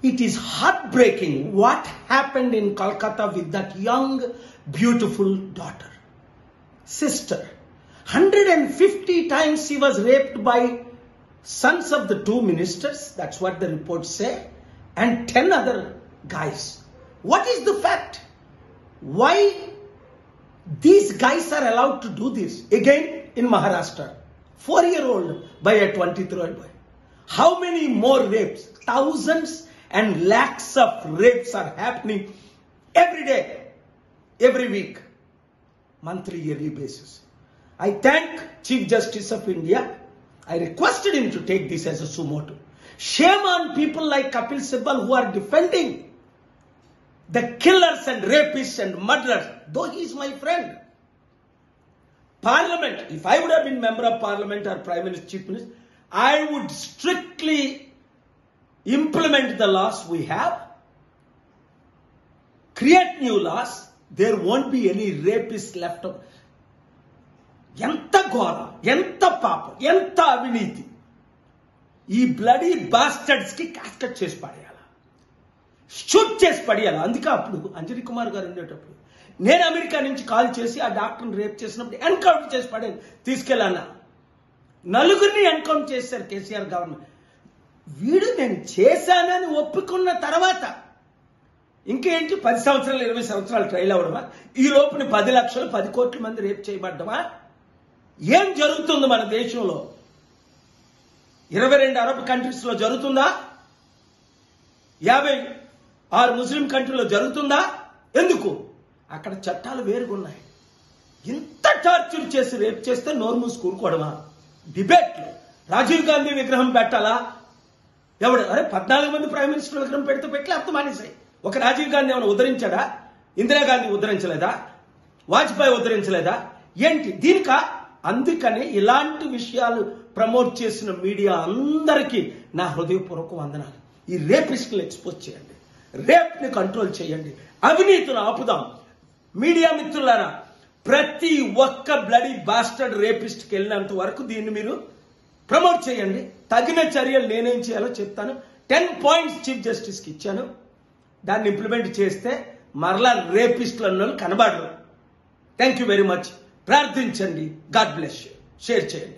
It is heartbreaking what happened in Kolkata with that young, beautiful daughter, sister. 150 times she was raped by sons of the 2 ministers, that's what the reports say, and 10 other guys. What is the fact? Why these guys are allowed to do this? Again in Maharashtra, 4-year-old by a 23-year-old boy. How many more rapes? Thousands and lakhs of rapes are happening every day, every week, monthly, yearly basis. I thank Chief Justice of India. I requested him to take this as a sumo motu. Shame on people like Kapil Sibal who are defending the killers and rapists and murderers, though he is my friend. Parliament, if I would have been member of Parliament or Prime Minister, Chief Minister, I would strictly implement the laws we have, create new laws, there won't be any rapists left over. Yanta ghora, yanta papa, yanta aviniti. ఈ bloody bastards కి కాస్కట్ చేసి పడేయాల, shoot చేసి పడేయాల. అందుకే అప్పుడు అంజనీ కుమార్ గారు ఉండేటప్పుడు నేను America నుంచి కాల్ చేసి ఆ డాక్టర్ని రేప్ చేసినప్పుడు ఎన్కౌంటర్ చేసి పడేది తీసుకెళ్ళాను. 4 ఎన్కౌంటర్ చేశారు కేసీఆర్ గవర్నమెంట్. వీడు నేను చేశానని ఒప్పుకున్న తర్వాత ఇంకేంటి 10 సంవత్సరాలు 20 సంవత్సరాలు ట్రైల్ అవ్వడమా? ఈ లోపుని 10 లక్షలు 10 కోట్ల మంది రేప్ చేయబడ్డమా? ఏం జరుగుతుంది మన దేశంలో? 22 అరబ్ కంట్రీస్ లో జరుగుతుందా? 56 ముస్లిం కంట్రీలో జరుగుతుందా? ఎందుకు? అక్కడ చట్టాలు వేరుగున్నాయి. ఇంత టార్చర్ చేసి రేప్ చేస్తే నోరు మూసి కూరుకోవడమా? డిబేట్లు రాజీవ్ గాంధీ విగ్రహం పెట్టాలా? ఎవడు? అరే 14 మంది ప్రైమ్ మినిస్టర్ విగ్రహం పెడితే పెట్టి లేకపోతే మానేసాయి. ఒక రాజీవ్ గాంధీ ఏమైనా ఉద్ధరించాడా? ఇందిరాగాంధీ ఉద్ధరించలేదా? వాజ్పేయి ఉద్ధరించలేదా? ఏంటి దీనిక? అందుకని ఇలాంటి విషయాలు ప్రమోట్ చేసిన మీడియా అందరికీ నా హృదయపూర్వక వందనాలు. ఈ రేపిస్టులు ఎక్స్పోజ్ చేయండి, రేప్ ని కంట్రోల్ చేయండి, అవినీతిని ఆపుదాం. మీడియా మిత్రులారా, ప్రతి ఒక్క బ్లడీ బాస్టర్డ్ రేపిస్ట్కి వెళ్ళినంత వరకు దీన్ని మీరు ప్రమోట్ చేయండి. తగిన చర్యలు నేనేం చేయాలో చెప్తాను. 10 పాయింట్స్ చీఫ్ జస్టిస్ కి ఇచ్చాను. దాన్ని ఇంప్లిమెంట్ చేస్తే మరలా రేపిస్టులు అన్న కనబడరు. Thank you very much. ప్రార్థించండి. God bless you. షేర్ చేయండి.